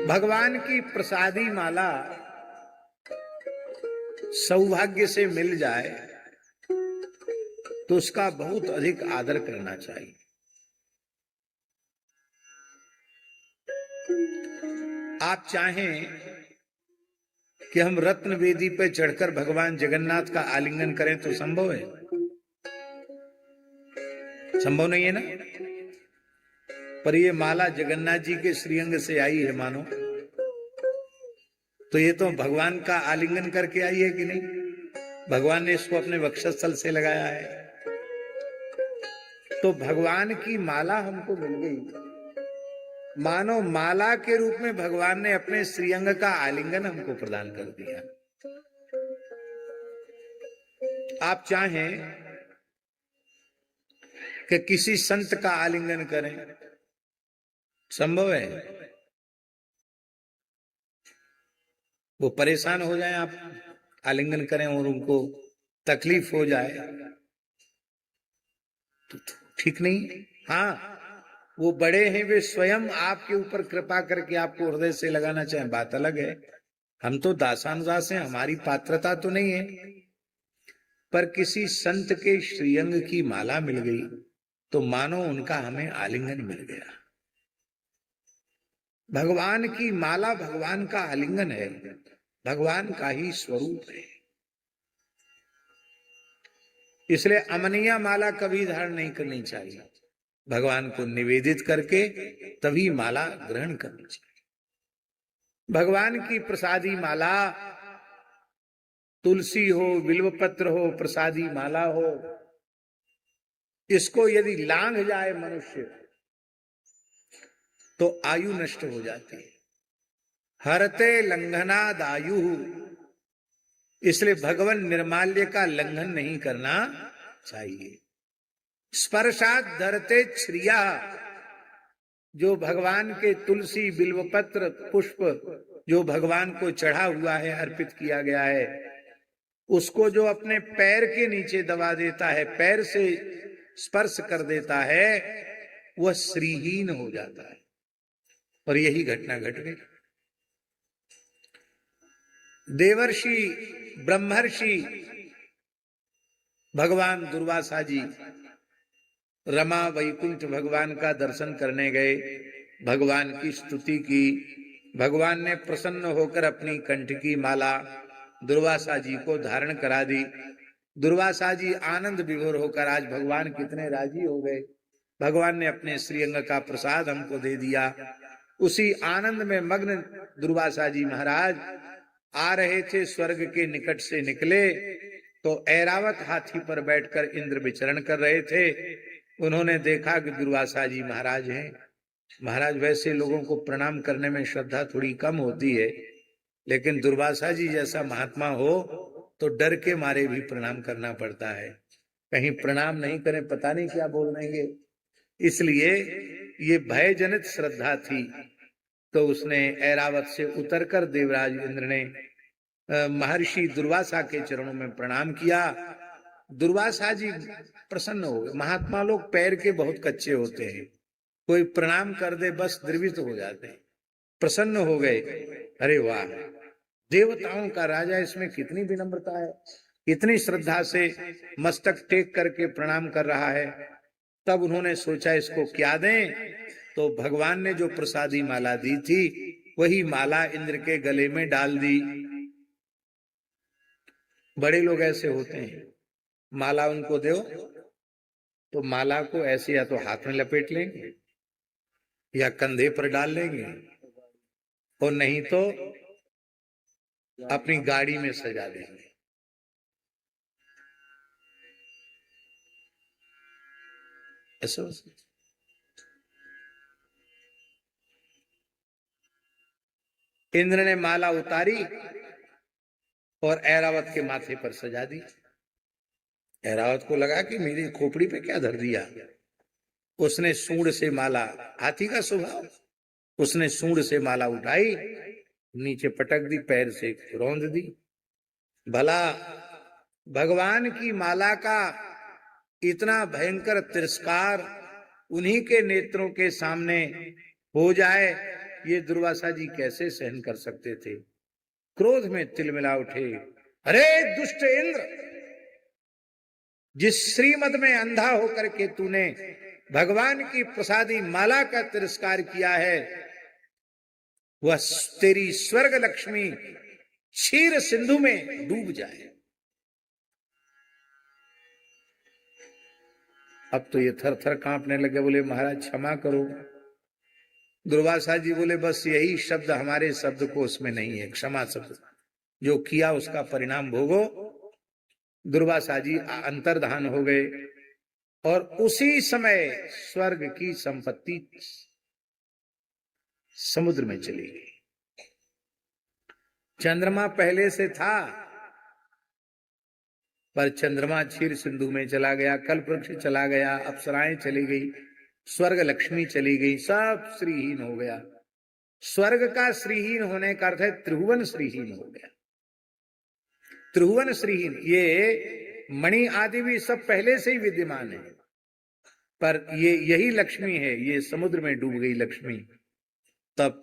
भगवान की प्रसादी माला सौभाग्य से मिल जाए तो उसका बहुत अधिक आदर करना चाहिए। आप चाहें कि हम रत्न वेदी पे चढ़कर भगवान जगन्नाथ का आलिंगन करें तो संभव है? संभव नहीं है ना। पर ये माला जगन्नाथ जी के श्रीअंग से आई है मानो, तो ये तो भगवान का आलिंगन करके आई है कि नहीं? भगवान ने इसको अपने वक्षस्थल से लगाया है। तो भगवान की माला हमको मिल गई, मानो माला के रूप में भगवान ने अपने श्रीअंग का आलिंगन हमको प्रदान कर दिया। आप चाहें कि किसी संत का आलिंगन करें, संभव है? वो परेशान हो जाए, आप आलिंगन करें और उनको तकलीफ हो जाए तो ठीक नहीं। हाँ, वो बड़े हैं, वे स्वयं आपके ऊपर कृपा करके आपको हृदय से लगाना चाहें, बात अलग है। हम तो दासानुदास हैं, हमारी पात्रता तो नहीं है। पर किसी संत के श्रीअंग की माला मिल गई तो मानो उनका हमें आलिंगन मिल गया। भगवान की माला भगवान का आलिंगन है, भगवान का ही स्वरूप है। इसलिए अमनिया माला कभी धारण नहीं करनी चाहिए, भगवान को निवेदित करके तभी माला ग्रहण करनी चाहिए। भगवान की प्रसादी माला तुलसी हो, बिल्वपत्र हो, प्रसादी माला हो, इसको यदि लांघ जाए मनुष्य तो आयु नष्ट हो जाती है। हरते लंघनाद आयु, इसलिए भगवान निर्माल्य का लंघन नहीं करना चाहिए। स्पर्शात धरते श्रिया, जो भगवान के तुलसी बिल्वपत्र पुष्प जो भगवान को चढ़ा हुआ है, अर्पित किया गया है, उसको जो अपने पैर के नीचे दबा देता है, पैर से स्पर्श कर देता है, वह श्रीहीन हो जाता है। और यही घटना घट गई। देवर्षि ब्रह्मर्षि भगवान दुर्वासा जी रमा वैकुंठ भगवान का दर्शन करने गए, भगवान की स्तुति की। भगवान ने प्रसन्न होकर अपनी कंठ की माला दुर्वासा जी को धारण करा दी। दुर्वासा जी आनंद विभोर होकर, आज भगवान कितने राजी हो गए, भगवान ने अपने श्रीअंग का प्रसाद हमको दे दिया। उसी आनंद में मग्न दुर्वासा जी महाराज आ रहे थे, स्वर्ग के निकट से निकले तो ऐरावत हाथी पर बैठकर इंद्र विचरण कर रहे थे। उन्होंने देखा कि दुर्वासा जी महाराज हैं। महाराज, वैसे लोगों को प्रणाम करने में श्रद्धा थोड़ी कम होती है, लेकिन दुर्वासा जी जैसा महात्मा हो तो डर के मारे भी प्रणाम करना पड़ता है, कहीं प्रणाम नहीं करें पता नहीं क्या बोल देंगे। इसलिए ये भयजनित श्रद्धा थी। तो उसने ऐरावत से उतरकर देवराज इंद्र ने महर्षि दुर्वासा के चरणों में प्रणाम किया। दुर्वासा जी प्रसन्न हो गए। महात्मा लोग पैर के बहुत कच्चे होते हैं, कोई प्रणाम कर दे बस द्रवित हो जाते हैं, प्रसन्न हो गए। अरे वाह, देवताओं का राजा, इसमें कितनी विनम्रता है, इतनी श्रद्धा से मस्तक टेक करके प्रणाम कर रहा है। तब उन्होंने सोचा इसको क्या दें, तो भगवान ने जो प्रसादी माला दी थी वही माला इंद्र के गले में डाल दी। बड़े लोग ऐसे होते हैं, माला उनको दो तो माला को ऐसे या तो हाथ में लपेट लेंगे या कंधे पर डाल लेंगे, और नहीं तो अपनी गाड़ी में सजा देंगे। ऐसा इंद्र ने माला उतारी और ऐरावत के माथे पर सजा दी। ऐरावत को लगा कि मेरी खोपड़ी पे क्या धर दिया। उसने सूंड से माला, हाथी का स्वभाव, उसने सूंड से माला उठाई, नीचे पटक दी, पैर से रौंद दी। भला भगवान की माला का इतना भयंकर तिरस्कार उन्हीं के नेत्रों के सामने हो जाए ये दुर्वासा जी कैसे सहन कर सकते थे। क्रोध में तिलमिला उठे, अरे दुष्ट इंद्र, जिस श्रीमत में अंधा होकर के तूने भगवान की प्रसादी माला का तिरस्कार किया है, वह तेरी स्वर्ग लक्ष्मी क्षीर सिंधु में डूब जाए। अब तो ये थर थर कांपने लगे, बोले महाराज क्षमा करो। दुर्वासा जी बोले बस यही शब्द हमारे शब्दकोश में नहीं है, क्षमा शब्द, जो किया उसका परिणाम भोगो। दुर्वासा जी अंतर्धान हो गए और उसी समय स्वर्ग की संपत्ति समुद्र में चली गई। चंद्रमा पहले से था, पर चंद्रमा क्षीर सिंधु में चला गया, कल्पवृक्ष चला गया, अप्सराएं चली गई, स्वर्ग लक्ष्मी चली गई, सब श्रीहीन हो गया। स्वर्ग का श्रीहीन होने का अर्थ है त्रिभुवन श्रीहीन हो गया। त्रिभुवन श्रीहीन, ये मणि आदि भी सब पहले से ही विद्यमान है, पर ये यही लक्ष्मी है, ये समुद्र में डूब गई लक्ष्मी। तब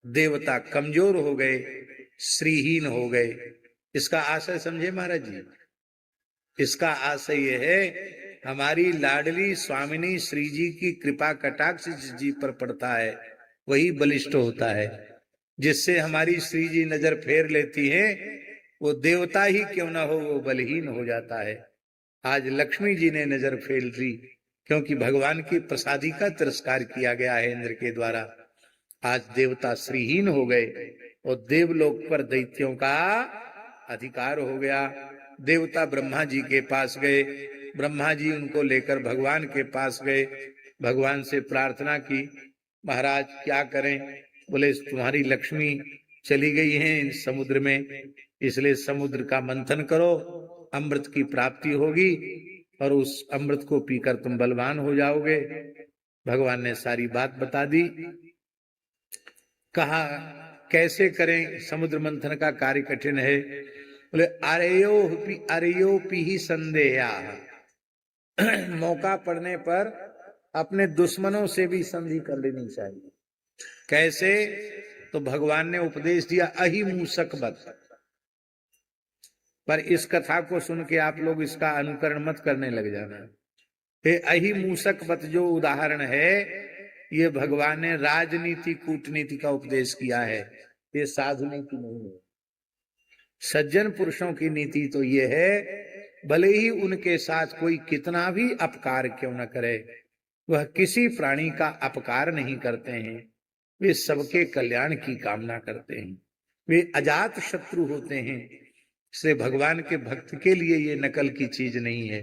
देवता कमजोर हो गए, श्रीहीन हो गए। इसका आशय समझे महाराज जी? इसका आशय यह है, हमारी लाडली स्वामिनी श्री जी की कृपा कटाक्ष जिस जी पर पड़ता है वही बलिष्ठ होता है। जिससे हमारी श्री जी नजर फेर लेती है, वो देवता ही क्यों ना हो, वो बलहीन हो जाता है। आज लक्ष्मी जी ने नजर फेर ली, क्योंकि भगवान की प्रसादी का तिरस्कार किया गया है इंद्र के द्वारा। आज देवता श्रीहीन हो गए और देवलोक पर दैत्यों का अधिकार हो गया। देवता ब्रह्मा जी के पास गए, ब्रह्मा जी उनको लेकर भगवान के पास गए, भगवान से प्रार्थना की, महाराज क्या करें? बोले तुम्हारी लक्ष्मी चली गई है समुद्र में, इसलिए समुद्र का मंथन करो, अमृत की प्राप्ति होगी और उस अमृत को पीकर तुम बलवान हो जाओगे। भगवान ने सारी बात बता दी। कहा कैसे करें? समुद्र मंथन का कार्य कठिन है। बोले अरयो पी संदेहा, मौका पड़ने पर अपने दुश्मनों से भी संधि कर लेनी चाहिए। कैसे? तो भगवान ने उपदेश दिया अहिमूसक वत। पर इस कथा को सुन के आप लोग इसका अनुकरण मत करने लग जाना। ये अहिमूसक वत जो उदाहरण है, ये भगवान ने राजनीति कूटनीति का उपदेश किया है, ये साधु नीति नहीं है। सज्जन पुरुषों की नीति तो ये है, भले ही उनके साथ कोई कितना भी अपकार क्यों न करे, वह किसी प्राणी का अपकार नहीं करते हैं, वे सबके कल्याण की कामना करते हैं, वे अजात शत्रु होते हैं। इसलिए भगवान के भक्त के लिए ये नकल की चीज नहीं है।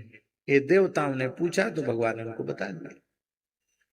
ये देवताओं ने पूछा तो भगवान ने उनको बता दिया।